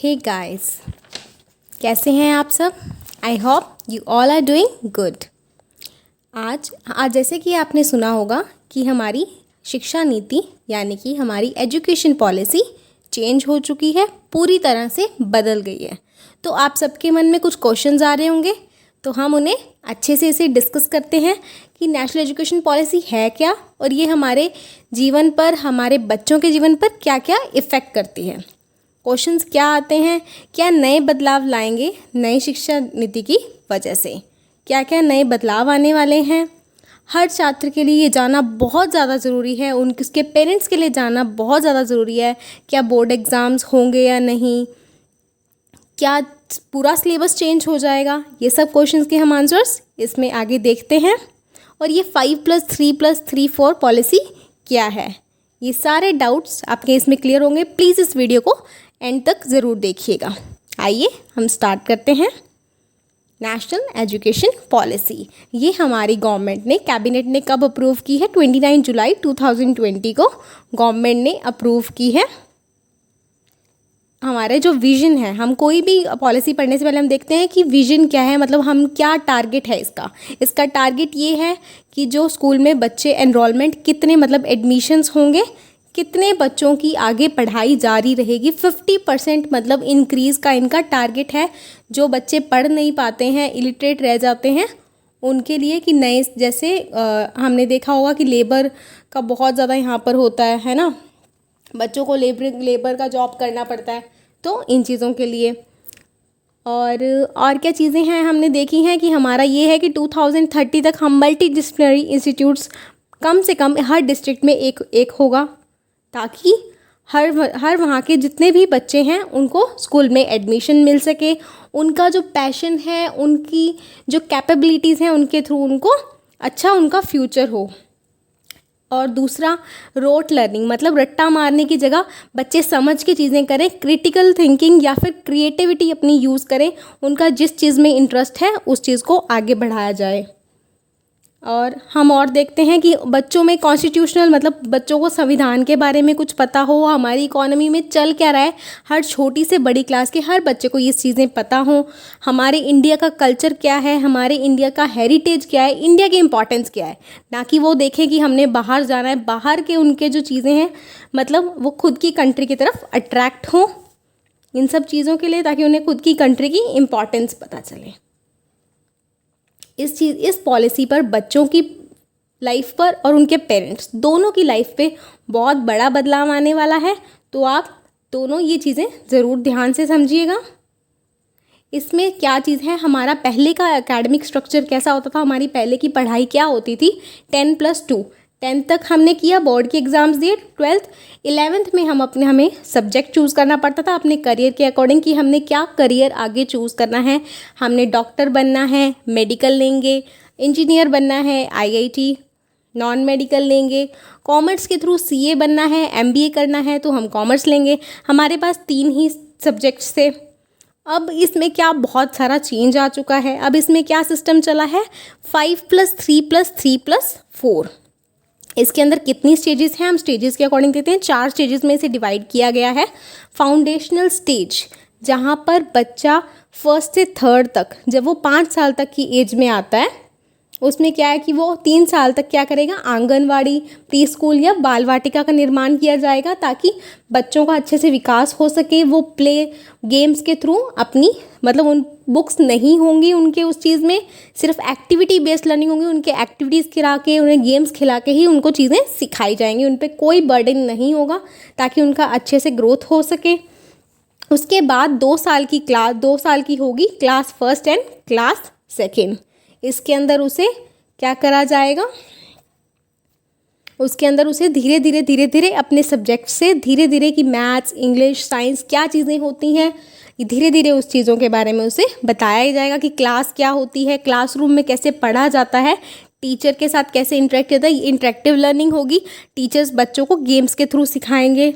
Hey guys, कैसे हैं आप सब। I hope you all are doing good. आज जैसे कि आपने सुना होगा कि हमारी शिक्षा नीति यानी कि हमारी एजुकेशन पॉलिसी चेंज हो चुकी है, पूरी तरह से बदल गई है। तो आप सबके मन में कुछ क्वेश्चंस आ रहे होंगे, तो हम उन्हें अच्छे से इसे डिस्कस करते हैं कि नेशनल एजुकेशन पॉलिसी है क्या और ये हमारे जीवन पर, हमारे बच्चों के जीवन पर क्या क्या इफ़ेक्ट करती है। क्वेश्चंस क्या आते हैं, क्या नए बदलाव लाएंगे नई शिक्षा नीति की वजह से, क्या क्या नए बदलाव आने वाले हैं। हर छात्र के लिए ये जानना बहुत ज़्यादा ज़रूरी है, उसके पेरेंट्स के लिए जानना बहुत ज़्यादा ज़रूरी है। क्या बोर्ड एग्ज़ाम्स होंगे या नहीं, क्या पूरा सिलेबस चेंज हो जाएगा, ये सब क्वेश्चंस के हम आंसर्स इसमें आगे देखते हैं। और ये 5+3+3 4 पॉलिसी क्या है, ये सारे डाउट्स आपके इसमें क्लियर होंगे। प्लीज़ इस वीडियो को एंड तक ज़रूर देखिएगा। आइए हम स्टार्ट करते हैं। नेशनल एजुकेशन पॉलिसी ये हमारी गवर्नमेंट ने, कैबिनेट ने कब अप्रूव की है? 29 जुलाई 2020 को गवर्नमेंट ने अप्रूव की है। हमारे जो विज़न है, हम कोई भी पॉलिसी पढ़ने से पहले हम देखते हैं कि विज़न क्या है, मतलब हम क्या टारगेट है इसका टारगेट ये है कि जो स्कूल में बच्चे एनरोलमेंट कितने, मतलब एडमिशन्स होंगे, कितने बच्चों की आगे पढ़ाई जारी रहेगी। 50% मतलब इंक्रीज़ का इनका टारगेट है। जो बच्चे पढ़ नहीं पाते हैं, इलिटरेट रह जाते हैं, उनके लिए कि नए, जैसे हमने देखा होगा कि लेबर का बहुत ज़्यादा यहाँ पर होता है ना, बच्चों को लेबर का जॉब करना पड़ता है, तो इन चीज़ों के लिए। और क्या चीज़ें हैं हमने देखी हैं कि हमारा ये है कि 2030 तक हम मल्टी डिसिप्लिनरी इंस्टीट्यूट्स कम से कम हर डिस्ट्रिक्ट में एक होगा, ताकि हर वहाँ के जितने भी बच्चे हैं उनको स्कूल में एडमिशन मिल सके। उनका जो पैशन है, उनकी जो कैपेबिलिटीज़ हैं, उनके थ्रू उनको अच्छा उनका फ्यूचर हो। और दूसरा, रोट लर्निंग, मतलब रट्टा मारने की जगह बच्चे समझ के चीज़ें करें, क्रिटिकल थिंकिंग या फिर क्रिएटिविटी अपनी यूज़ करें। उनका जिस चीज़ में इंटरेस्ट है उस चीज़ को आगे बढ़ाया जाए। और हम और देखते हैं कि बच्चों में कॉन्स्टिट्यूशनल, मतलब बच्चों को संविधान के बारे में कुछ पता हो, हमारी इकोनॉमी में चल क्या रहा है, हर छोटी से बड़ी क्लास के हर बच्चे को ये चीज़ें पता हो। हमारे इंडिया का कल्चर क्या है, हमारे इंडिया का हेरिटेज क्या है, इंडिया की इम्पोर्टेंस क्या है, ना कि वो देखें कि हमने बाहर जाना है, बाहर के उनके जो चीज़ें हैं, मतलब वो खुद की कंट्री की तरफ अट्रैक्ट हों इन सब चीज़ों के लिए, ताकि उन्हें खुद की कंट्री की इम्पोर्टेंस पता चले। इस पॉलिसी पर बच्चों की लाइफ पर और उनके पेरेंट्स दोनों की लाइफ पे बहुत बड़ा बदलाव आने वाला है। तो आप दोनों ये चीज़ें ज़रूर ध्यान से समझिएगा। इसमें क्या चीज़ है, हमारा पहले का एकेडमिक स्ट्रक्चर कैसा होता था, हमारी पहले की पढ़ाई क्या होती थी, 10+2, 10th तक हमने किया, बोर्ड के एग्ज़ाम्स दिए, 12th 11th में हमें सब्जेक्ट चूज़ करना पड़ता था अपने करियर के अकॉर्डिंग कि हमने क्या करियर आगे चूज़ करना है। हमने डॉक्टर बनना है, मेडिकल लेंगे, इंजीनियर बनना है, IIT, नॉन मेडिकल लेंगे, कॉमर्स के थ्रू CA बनना है, MBA करना है तो हम कॉमर्स लेंगे। हमारे पास 3 ही सब्जेक्ट्स थे। अब इसमें क्या बहुत सारा चेंज आ चुका है। अब इसमें क्या सिस्टम चला है, 5+3+3+4। इसके अंदर कितनी स्टेजेस हैं, हम स्टेजेस के अकॉर्डिंग देते हैं। 4 स्टेजेस में इसे डिवाइड किया गया है। फाउंडेशनल स्टेज, जहाँ पर बच्चा 1st से 3rd तक, जब वो 5 साल तक की एज में आता है, उसमें क्या है कि वो 3 साल तक क्या करेगा, आंगनवाड़ी, प्री स्कूल या बाल वाटिका का निर्माण किया जाएगा, ताकि बच्चों का अच्छे से विकास हो सके। वो प्ले गेम्स के थ्रू अपनी, मतलब उन बुक्स नहीं होंगी उनके उस चीज़ में, सिर्फ एक्टिविटी बेस्ड लर्निंग होंगी। उनके एक्टिविटीज़ खिला के, उन्हें गेम्स खिला के ही उनको चीज़ें सिखाई जाएंगी। उन पर कोई बर्डन नहीं होगा, ताकि उनका अच्छे से ग्रोथ हो सके। उसके बाद 2 साल की होगी class 1st and class 2nd। इसके अंदर उसे क्या करा जाएगा, उसके अंदर उसे धीरे धीरे अपने सब्जेक्ट से धीरे धीरे कि मैथ्स, इंग्लिश, साइंस क्या चीज़ें होती हैं, धीरे धीरे उस चीज़ों के बारे में उसे बताया जाएगा कि क्लास क्या होती है, क्लासरूम में कैसे पढ़ा जाता है, टीचर के साथ कैसे इंटरेक्ट होता है। इंटरेक्टिव लर्निंग होगी, टीचर्स बच्चों को गेम्स के थ्रू सिखाएंगे।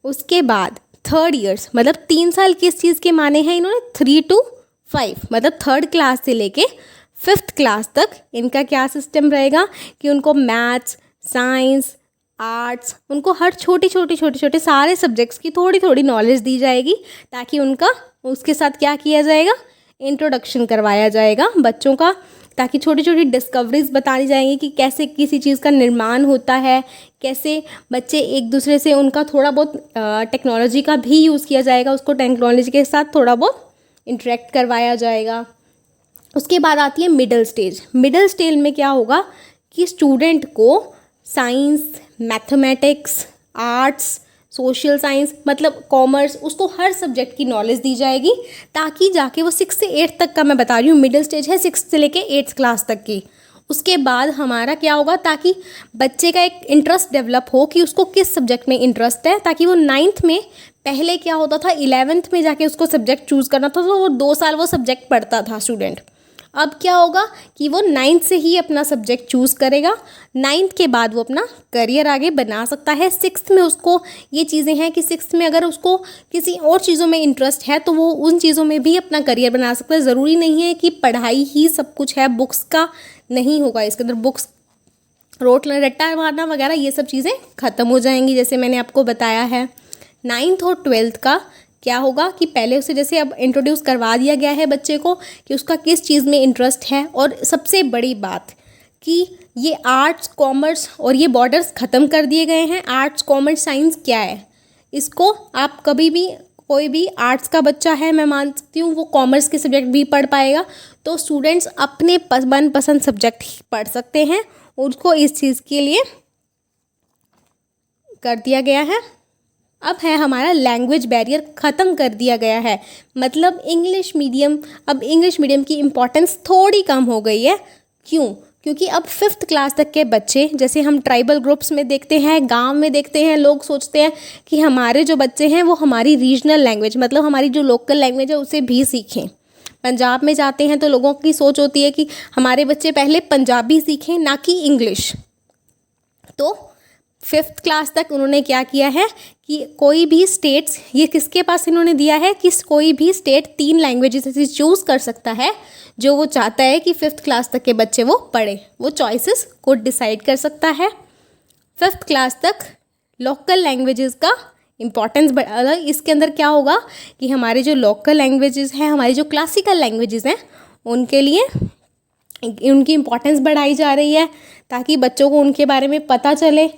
उसके बाद 3rd ईयर्स, मतलब 3 साल किस चीज़ के माने हैं इन्होंने, 3 to 5, मतलब 3rd क्लास से लेके 5th क्लास तक इनका क्या सिस्टम रहेगा कि उनको मैथ्स, साइंस, आर्ट्स, उनको हर छोटे सारे सब्जेक्ट्स की थोड़ी थोड़ी नॉलेज दी जाएगी, ताकि उनका उसके साथ क्या किया जाएगा, इंट्रोडक्शन करवाया जाएगा बच्चों का, ताकि छोटी छोटी डिस्कवरीज बतानी जाएंगी कि कैसे किसी चीज़ का निर्माण होता है, कैसे बच्चे एक दूसरे से उनका थोड़ा बहुत टेक्नोलॉजी का भी यूज़ किया जाएगा, उसको टेक्नोलॉजी के साथ थोड़ा बहुत इंटरेक्ट करवाया जाएगा। उसके बाद आती है मिडिल स्टेज। मिडिल स्टेज में क्या होगा कि स्टूडेंट को science, mathematics, arts, social science, मतलब कॉमर्स, उसको हर सब्जेक्ट की नॉलेज दी जाएगी, ताकि जाके वो 6 से 8 तक का, मैं बता रही हूँ मिडिल स्टेज है 6 से लेके 8th क्लास तक की। उसके बाद हमारा क्या होगा, ताकि बच्चे का एक इंटरेस्ट डेवलप हो कि उसको किस सब्जेक्ट में इंटरेस्ट है, ताकि वो 9th में, पहले क्या होता था 11th में जाके उसको सब्जेक्ट चूज़ करना था, तो वो 2 साल वो सब्जेक्ट पढ़ता था स्टूडेंट। अब क्या होगा कि वो 9th से ही अपना सब्जेक्ट चूज़ करेगा, 9th के बाद वो अपना करियर आगे बना सकता है। 6th में उसको ये चीज़ें हैं कि 6th में अगर उसको किसी और चीज़ों में इंटरेस्ट है तो वो उन चीज़ों में भी अपना करियर बना सकता है। ज़रूरी नहीं है कि पढ़ाई ही सब कुछ है, बुक्स का नहीं होगा इसके अंदर। बुक्स रट्टा मारना वगैरह ये सब चीज़ें ख़त्म हो जाएंगी, जैसे मैंने आपको बताया है। 9th और 12th का क्या होगा कि पहले उसे जैसे अब इंट्रोड्यूस करवा दिया गया है बच्चे को कि उसका किस चीज़ में इंटरेस्ट है। और सबसे बड़ी बात कि ये आर्ट्स, कॉमर्स और ये बॉर्डर्स ख़त्म कर दिए गए हैं। आर्ट्स, कॉमर्स, साइंस क्या है, इसको आप कभी भी, कोई भी आर्ट्स का बच्चा है, मैं मान सकती हूँ वो कॉमर्स के सब्जेक्ट भी पढ़ पाएगा। तो स्टूडेंट्स अपने मनपसंद सब्जेक्ट ही पढ़ सकते हैं, उसको इस चीज़ के लिए कर दिया गया है। अब है हमारा लैंग्वेज बैरियर ख़त्म कर दिया गया है, मतलब इंग्लिश मीडियम, अब इंग्लिश मीडियम की इम्पॉर्टेंस थोड़ी कम हो गई है। क्यों? क्योंकि अब 5th क्लास तक के बच्चे, जैसे हम ट्राइबल ग्रुप्स में देखते हैं, गांव में देखते हैं, लोग सोचते हैं कि हमारे जो बच्चे हैं वो हमारी रीजनल लैंग्वेज, मतलब हमारी जो लोकल लैंग्वेज है उसे भी सीखें। पंजाब में जाते हैं तो लोगों की सोच होती है कि हमारे बच्चे पहले पंजाबी सीखें, ना कि इंग्लिश। तो 5th क्लास तक उन्होंने क्या किया है कि कोई भी स्टेट्स, ये किसके पास इन्होंने दिया है कि कोई भी स्टेट 3 लैंग्वेजेस ऐसी चूज़ कर सकता है जो वो चाहता है कि 5th क्लास तक के बच्चे वो पढ़े। वो चॉइसेस को डिसाइड कर सकता है। 5th क्लास तक लोकल लैंग्वेजेस का इम्पॉर्टेंस बढ़ा। इसके अंदर क्या होगा कि हमारे जो लोकल लैंग्वेजेस हैं, हमारी जो क्लासिकल लैंग्वेजेस हैं, उनके लिए उनकी इम्पॉर्टेंस बढ़ाई जा रही है, ताकि बच्चों को उनके बारे में पता चले।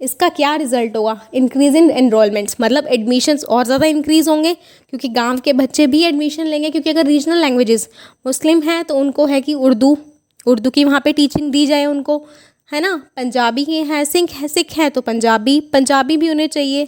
इसका क्या रिजल्ट होगा, इंक्रीज इन एनरोलमेंट्स, मतलब एडमिशन्स और ज़्यादा इंक्रीज़ होंगे, क्योंकि गांव के बच्चे भी एडमिशन लेंगे। क्योंकि अगर रीजनल लैंग्वेजेस मुस्लिम हैं तो उनको है कि उर्दू की वहाँ पे टीचिंग दी जाए उनको, है ना। पंजाबी के हैं, सिख हैं तो पंजाबी भी उन्हें चाहिए।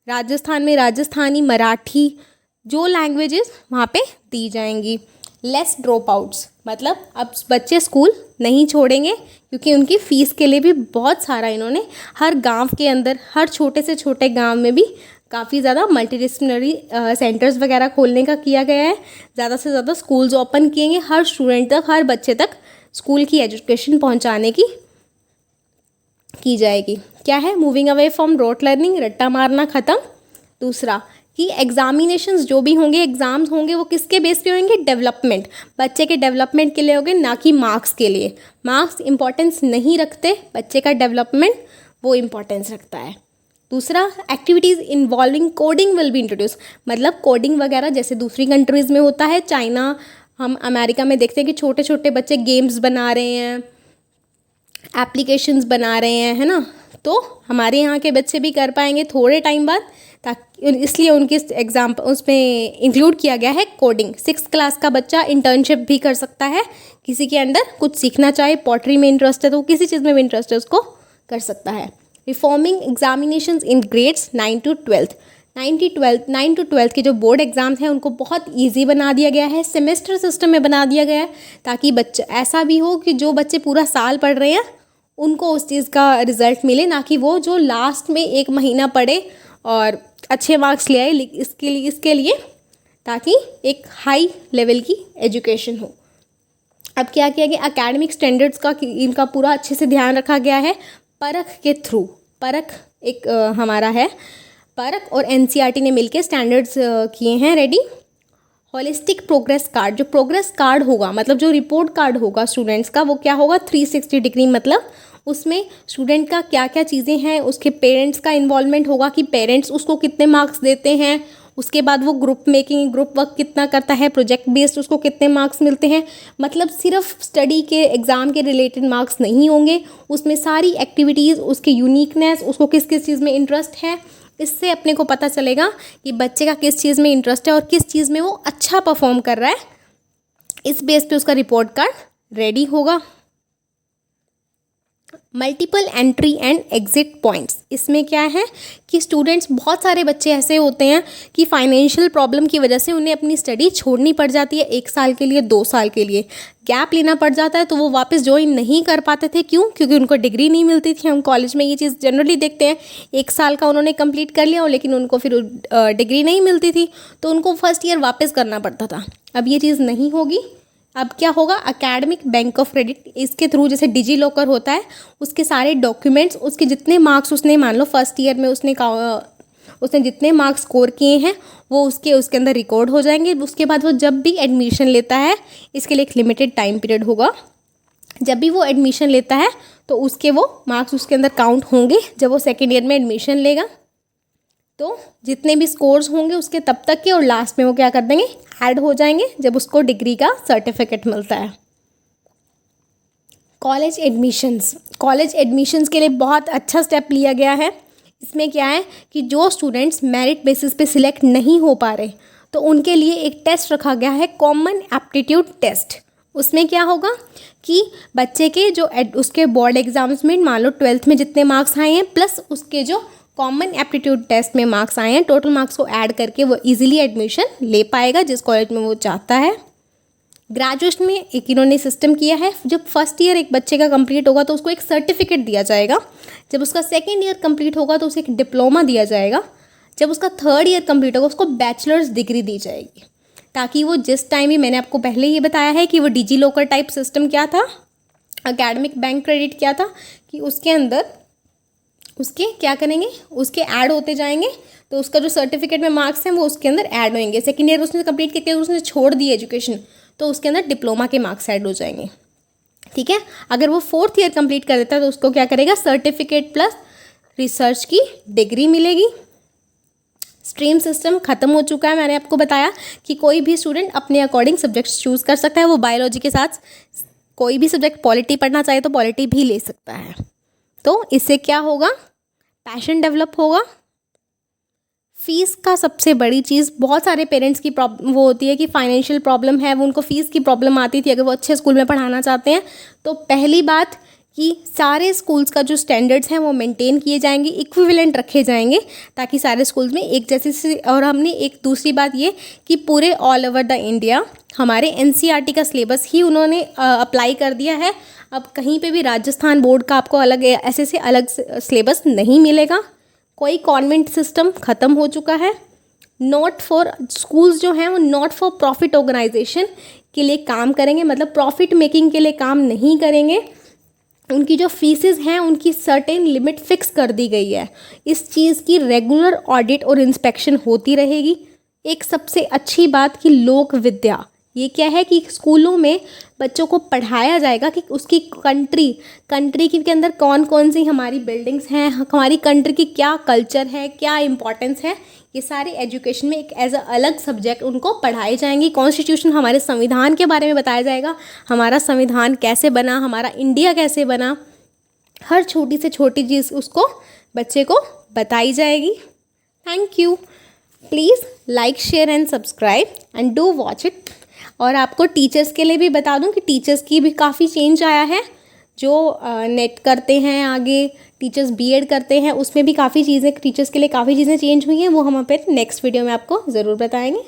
राजस्थान में राजस्थानी, मराठी, जो लैंग्वेजेस वहाँ पे दी जाएंगी। लेस ड्रॉप आउट्स, मतलब अब बच्चे स्कूल नहीं छोड़ेंगे, क्योंकि उनकी फ़ीस के लिए भी बहुत सारा इन्होंने हर गांव के अंदर, हर छोटे से छोटे गांव में भी काफ़ी ज़्यादा मल्टीडिसिप्लिनरी सेंटर्स वगैरह खोलने का किया गया है। ज़्यादा से ज़्यादा स्कूल्स ओपन किएंगे, हर स्टूडेंट तक, हर बच्चे तक स्कूल की एजुकेशन पहुंचाने की जाएगी। क्या है, moving away from rote learning, रट्टा मारना ख़त्म। दूसरा कि एग्जामिनेशंस जो भी होंगे, एग्ज़ाम्स होंगे, वो किसके बेस पे होंगे, डेवलपमेंट, बच्चे के डेवलपमेंट के लिए होंगे, ना कि मार्क्स के लिए। मार्क्स इंपॉर्टेंस नहीं रखते, बच्चे का डेवलपमेंट वो इंपॉर्टेंस रखता है। दूसरा, activities involving coding will be introduce, मतलब कोडिंग वगैरह जैसे दूसरी कंट्रीज़ में होता है, चाइना, हम अमेरिका में देखते हैं कि छोटे छोटे बच्चे गेम्स बना रहे हैं, एप्लीकेशंस बना रहे हैं, है ना। तो हमारे यहाँ के बच्चे भी कर पाएंगे थोड़े टाइम बाद, ताकि इसलिए उनकी एग्जाम्पल उसमें इंक्लूड किया गया है कोडिंग। 6th क्लास का बच्चा इंटर्नशिप भी कर सकता है, किसी के अंडर कुछ सीखना चाहे, पॉटरी में इंटरेस्ट है तो किसी चीज़ में भी इंटरेस्ट है उसको कर सकता है। Reforming examinations in grades 9 to 12th, 9 to 12th के जो बोर्ड एग्ज़ाम्स हैं उनको बहुत ईजी बना दिया गया है, सेमेस्टर सिस्टम में बना दिया गया है, ताकि बच्चे ऐसा भी हो कि जो बच्चे पूरा साल पढ़ रहे हैं उनको उस चीज़ का रिज़ल्ट मिले, ना कि वो जो लास्ट में 1 महीना पढ़े और अच्छे मार्क्स ले आए। इसके लिए ताकि एक हाई लेवल की एजुकेशन हो। अब क्या किया गया, एकेडमिक स्टैंडर्ड्स का इनका पूरा अच्छे से ध्यान रखा गया है। परख के थ्रू, परख एक हमारा है, परख और NCERT ने मिलके स्टैंडर्ड्स किए हैं रेडी। होलिस्टिक प्रोग्रेस कार्ड, जो प्रोग्रेस कार्ड होगा मतलब जो रिपोर्ट कार्ड होगा स्टूडेंट्स का, वो क्या होगा 360 डिग्री, मतलब उसमें स्टूडेंट का क्या क्या चीज़ें हैं, उसके पेरेंट्स का इन्वॉल्वमेंट होगा कि पेरेंट्स उसको कितने मार्क्स देते हैं, उसके बाद वो ग्रुप मेकिंग, ग्रुप वर्क कितना करता है, प्रोजेक्ट बेस्ड उसको कितने मार्क्स मिलते हैं। मतलब सिर्फ स्टडी के एग्ज़ाम के रिलेटेड मार्क्स नहीं होंगे, उसमें सारी एक्टिविटीज़, उसके यूनिकनेस, उसको किस किस चीज़ में इंटरेस्ट है, इससे अपने को पता चलेगा कि बच्चे का किस चीज़ में इंटरेस्ट है और किस चीज़ में वो अच्छा परफॉर्म कर रहा है। इस बेस पे उसका रिपोर्ट कार्ड रेडी होगा। Multiple entry and exit points, इसमें क्या है कि स्टूडेंट्स, बहुत सारे बच्चे ऐसे होते हैं कि फाइनेंशियल प्रॉब्लम की वजह से उन्हें अपनी स्टडी छोड़नी पड़ जाती है, 1 साल के लिए, 2 साल के लिए गैप लेना पड़ जाता है, तो वो वापस ज्वाइन नहीं कर पाते थे। क्यों? क्योंकि उनको डिग्री नहीं मिलती थी। हम कॉलेज में ये चीज़ जनरली देखते हैं, 1 साल का उन्होंने कंप्लीट कर लिया और लेकिन उनको फिर डिग्री नहीं मिलती थी, तो उनको फर्स्ट ईयर वापस करना पड़ता था। अब ये चीज़ नहीं होगी। अब क्या होगा, एकेडमिक बैंक ऑफ क्रेडिट, इसके थ्रू जैसे डिजी लॉकर होता है, उसके सारे डॉक्यूमेंट्स, उसके जितने मार्क्स उसने, मान लो फर्स्ट ईयर में उसने जितने मार्क्स स्कोर किए हैं वो उसके अंदर रिकॉर्ड हो जाएंगे। उसके बाद वो जब भी एडमिशन लेता है, इसके लिए एक लिमिटेड टाइम पीरियड होगा, जब भी वो एडमिशन लेता है तो उसके वो मार्क्स उसके अंदर काउंट होंगे। जब वो सेकेंड ईयर में एडमिशन लेगा तो जितने भी स्कोर्स होंगे उसके तब तक के, और लास्ट में वो क्या कर देंगे, ऐड हो जाएंगे जब उसको डिग्री का सर्टिफिकेट मिलता है। कॉलेज एडमिशन्स के लिए बहुत अच्छा स्टेप लिया गया है। इसमें क्या है कि जो स्टूडेंट्स मेरिट बेसिस पे सिलेक्ट नहीं हो पा रहे, तो उनके लिए एक टेस्ट रखा गया है, कॉमन एप्टीट्यूड टेस्ट। उसमें क्या होगा कि बच्चे के जो उसके बोर्ड एग्जाम्स में, मान लो 12th में जितने मार्क्स आए हैं प्लस उसके जो कॉमन एप्टीट्यूड टेस्ट में मार्क्स आए हैं, टोटल मार्क्स को ऐड करके वो इजीली एडमिशन ले पाएगा जिस कॉलेज में वो चाहता है। ग्रेजुएशन में एक इन्होंने सिस्टम किया है, जब फर्स्ट ईयर एक बच्चे का कंप्लीट होगा तो उसको एक सर्टिफिकेट दिया जाएगा, जब उसका सेकेंड ईयर कंप्लीट होगा तो उसे एक डिप्लोमा दिया जाएगा, जब उसका थर्ड ईयर कंप्लीट होगा उसको बैचलर्स डिग्री दी जाएगी, ताकि वो जिस टाइम भी, मैंने आपको पहले ये बताया है कि वो डिजी लॉकर टाइप सिस्टम क्या था, एकेडमिक बैंक क्रेडिट क्या था, कि उसके अंदर उसके क्या करेंगे, उसके ऐड होते जाएंगे, तो उसका जो सर्टिफिकेट में मार्क्स हैं वो उसके अंदर ऐड होंगे। सेकेंड ईयर उसने कंप्लीट करके उसने छोड़ दी एजुकेशन, तो उसके अंदर डिप्लोमा के मार्क्स ऐड हो जाएंगे। ठीक है, अगर वो 4th ईयर कंप्लीट कर देता है तो उसको क्या करेगा, सर्टिफिकेट प्लस रिसर्च की डिग्री मिलेगी। स्ट्रीम सिस्टम ख़त्म हो चुका है। मैंने आपको बताया कि कोई भी स्टूडेंट अपने अकॉर्डिंग सब्जेक्ट्स चूज़ कर सकता है। वो बायोलॉजी के साथ कोई भी सब्जेक्ट, पॉलिटी पढ़ना चाहे तो पॉलिटी भी ले सकता है। तो इससे क्या होगा, पैशन डेवलप होगा। फीस का सबसे बड़ी चीज़, बहुत सारे पेरेंट्स की वो होती है कि फाइनेंशियल प्रॉब्लम है, वो उनको फ़ीस की प्रॉब्लम आती थी अगर वो अच्छे स्कूल में पढ़ाना चाहते हैं। तो पहली बात कि सारे स्कूल्स का जो स्टैंडर्ड्स हैं वो मेंटेन किए जाएंगे, इक्विवेलेंट रखे जाएंगे, ताकि सारे स्कूल्स में एक जैसे। और हमने एक दूसरी बात ये कि पूरे ऑल ओवर द इंडिया हमारे NCERT का सिलेबस ही उन्होंने अप्लाई कर दिया है। अब कहीं पे भी राजस्थान बोर्ड का आपको अलग ऐसे से अलग सिलेबस नहीं मिलेगा। कोई कॉन्वेंट सिस्टम ख़त्म हो चुका है। नॉट फॉर स्कूल्स जो हैं वो नॉट फॉर प्रॉफिट ऑर्गेनाइजेशन के लिए काम करेंगे, मतलब प्रॉफिट मेकिंग के लिए काम नहीं करेंगे। उनकी जो फीसेस हैं उनकी सर्टेन लिमिट फिक्स कर दी गई है। इस चीज़ की रेगुलर ऑडिट और इंस्पेक्शन होती रहेगी। एक सबसे अच्छी बात कि लोक विद्या, ये क्या है कि स्कूलों में बच्चों को पढ़ाया जाएगा कि उसकी कंट्री के अंदर कौन कौन सी हमारी बिल्डिंग्स हैं, हमारी कंट्री की क्या कल्चर है, क्या इम्पोर्टेंस है, ये सारे एजुकेशन में एक एज अ अलग सब्जेक्ट उनको पढ़ाए जाएंगे। कॉन्स्टिट्यूशन, हमारे संविधान के बारे में बताया जाएगा, हमारा संविधान कैसे बना, हमारा इंडिया कैसे बना, हर छोटी से छोटी चीज़ उसको बच्चे को बताई जाएगी। Thank you. Please like, share and subscribe and do watch it. और आपको टीचर्स के लिए भी बता दूं कि टीचर्स की भी काफ़ी चेंज आया है। जो नेट करते हैं, आगे टीचर्स B.Ed करते हैं, उसमें भी काफ़ी चीज़ें, टीचर्स के लिए काफ़ी चीज़ें चेंज हुई हैं। वो हम अपने नेक्स्ट वीडियो में आपको ज़रूर बताएंगे।